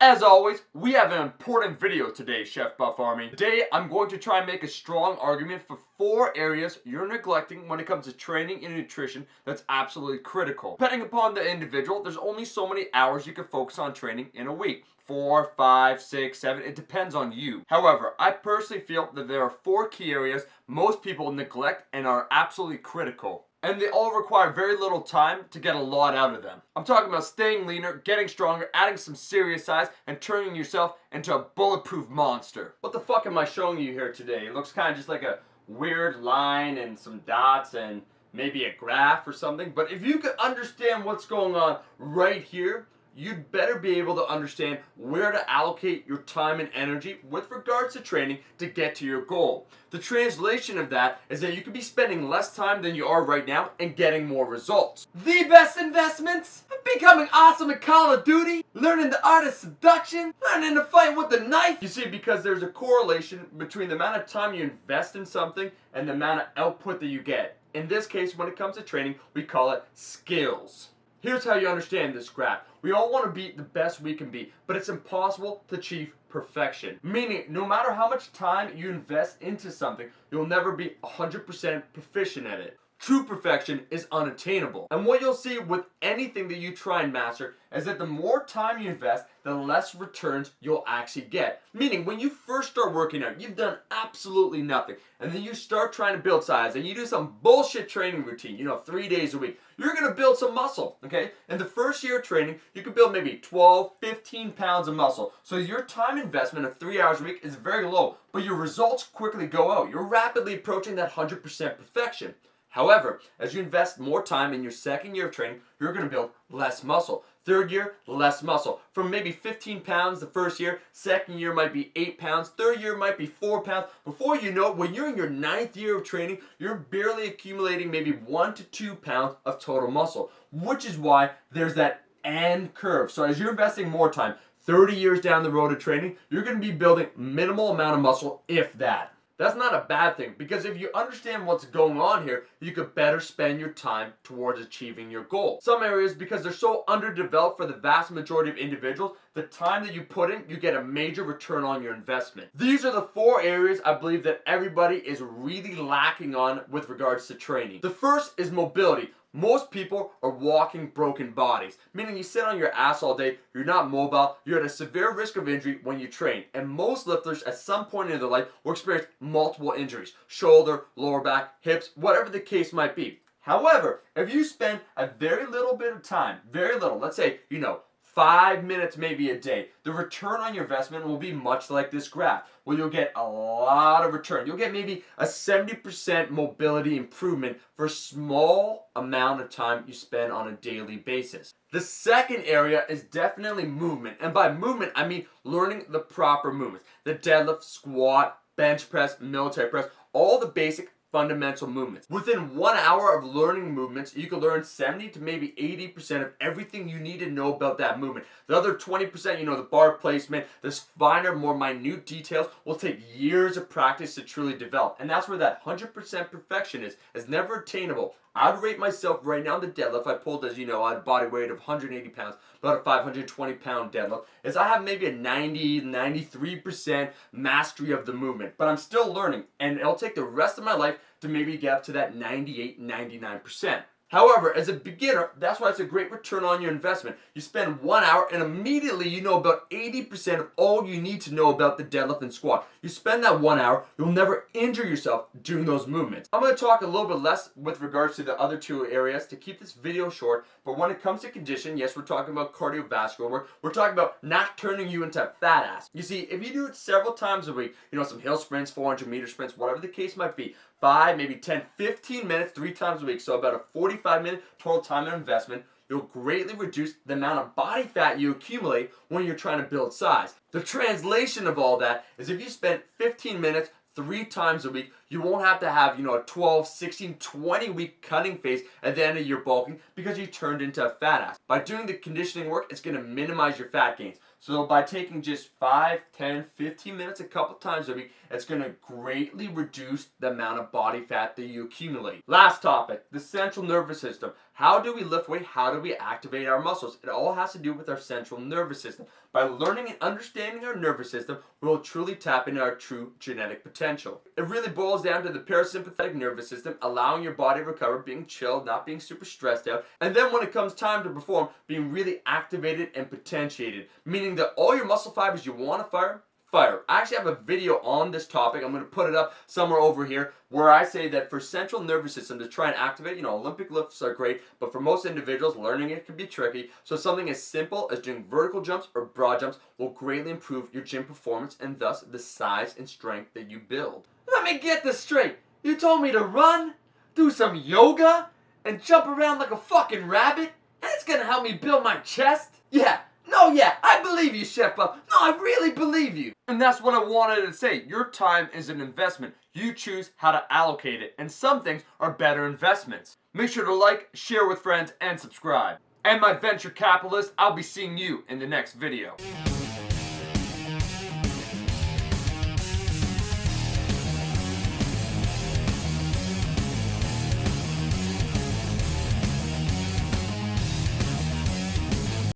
As always, we have an important video today, Chef Buff Army. Today, I'm going to try and make a strong argument for 4 areas you're neglecting when it comes to training and nutrition that's absolutely critical. Depending upon the individual, there's only so many hours you can focus on training in a week. 4, 5, 6, 7, it depends on you. However, I personally feel that there are 4 key areas most people neglect and are absolutely critical. And they all require very little time to get a lot out of them. I'm talking about staying leaner, getting stronger, adding some serious size, and turning yourself into a bulletproof monster. What the fuck am I showing you here today? It looks kind of just like a weird line and some dots and maybe a graph or something. But if you could understand what's going on right here, you'd better be able to understand where to allocate your time and energy with regards to training to get to your goal. The translation of that is that you could be spending less time than you are right now and getting more results. The best investments? Becoming awesome at Call of Duty? Learning the art of seduction? Learning to fight with a knife? You see, because there's a correlation between the amount of time you invest in something and the amount of output that you get. In this case, when it comes to training, we call it skills. Here's how you understand this graph. We all want to be the best we can be, but it's impossible to achieve perfection. Meaning, no matter how much time you invest into something, you'll never be 100% proficient at it. True perfection is unattainable. And what you'll see with anything that you try and master is that the more time you invest, the less returns you'll actually get. Meaning, when you first start working out, you've done absolutely nothing. And then you start trying to build size and you do some bullshit training routine, 3 days a week. You're going to build some muscle, okay? In the first year of training, you can build maybe 12, 15 pounds of muscle. So your time investment of 3 hours a week is very low, but your results quickly go out. You're rapidly approaching that 100% perfection. However, as you invest more time in your second year of training, you're going to build less muscle. Third year, less muscle. From maybe 15 pounds the first year, second year might be 8 pounds, third year might be 4 pounds. Before you know it, when you're in your 9th year of training, you're barely accumulating maybe 1 to 2 pounds of total muscle, which is why there's that end curve. So as you're investing more time, 30 years down the road of training, you're going to be building minimal amount of muscle, if that. That's not a bad thing, because if you understand what's going on here, you could better spend your time towards achieving your goal. Some areas, because they're so underdeveloped for the vast majority of individuals, the time that you put in, you get a major return on your investment. These are the 4 areas I believe that everybody is really lacking on with regards to training. The first is mobility. Most people are walking broken bodies, meaning you sit on your ass all day, you're not mobile, you're at a severe risk of injury when you train. And most lifters at some point in their life will experience multiple injuries: shoulder, lower back, hips, whatever the case might be. However, if you spend a very little bit of time, very little, let's say, 5 minutes maybe a day, the return on your investment will be much like this graph, where you'll get a lot of return. You'll get maybe a 70% mobility improvement for a small amount of time you spend on a daily basis. The second area is definitely movement. And by movement, I mean learning the proper movements. The deadlift, squat, bench press, military press, all the basic fundamental movements. Within 1 hour of learning movements, you can learn 70 to maybe 80% of everything you need to know about that movement. The other 20%, the bar placement, this finer, more minute details will take years of practice to truly develop. And that's where that 100% perfection is. It's never attainable. I'd rate myself right now in the deadlift. I pulled, as you know, I had a body weight of 180 pounds, about a 520 pound deadlift. Is I have maybe a 90, 93% mastery of the movement, but I'm still learning, and it'll take the rest of my life to maybe get up to that 98, 99%. However, as a beginner, that's why it's a great return on your investment. You spend 1 hour and immediately you know about 80% of all you need to know about the deadlift and squat. You spend that 1 hour, you'll never injure yourself doing those movements. I'm going to talk a little bit less with regards to the other 2 areas to keep this video short, but when it comes to condition, yes, we're talking about cardiovascular work. We're talking about not turning you into a fat ass. You see, if you do it several times a week, some hill sprints, 400-meter sprints, whatever the case might be, 5, maybe 10, 15 minutes, 3 times a week, so about a 45-minute total time and investment, you'll greatly reduce the amount of body fat you accumulate when you're trying to build size. The translation of all that is if you spend 15 minutes 3 times a week, you won't have to have, a 12, 16, 20 week cutting phase at the end of your bulking because you turned into a fat ass. By doing the conditioning work, it's going to minimize your fat gains. So by taking just 5, 10, 15 minutes a couple times a week, it's going to greatly reduce the amount of body fat that you accumulate. Last topic, the central nervous system. How do we lift weight? How do we activate our muscles? It all has to do with our central nervous system. By learning and understanding our nervous system, we will truly tap into our true genetic potential. It really boils down to the parasympathetic nervous system, allowing your body to recover, being chilled, not being super stressed out, and then when it comes time to perform, being really activated and potentiated, meaning that all your muscle fibers you want to fire. I actually have a video on this topic. I'm going to put it up somewhere over here where I say that for central nervous system to try and activate, Olympic lifts are great, but for most individuals, learning it can be tricky. So something as simple as doing vertical jumps or broad jumps will greatly improve your gym performance and thus the size and strength that you build. Let me get this straight. You told me to run, do some yoga, and jump around like a fucking rabbit, and it's going to help me build my chest? Yeah. No, yeah, I believe you, Chef Buff. No, I really believe you. And that's what I wanted to say. Your time is an investment. You choose how to allocate it. And some things are better investments. Make sure to like, share with friends, and subscribe. And my venture capitalist, I'll be seeing you in the next video.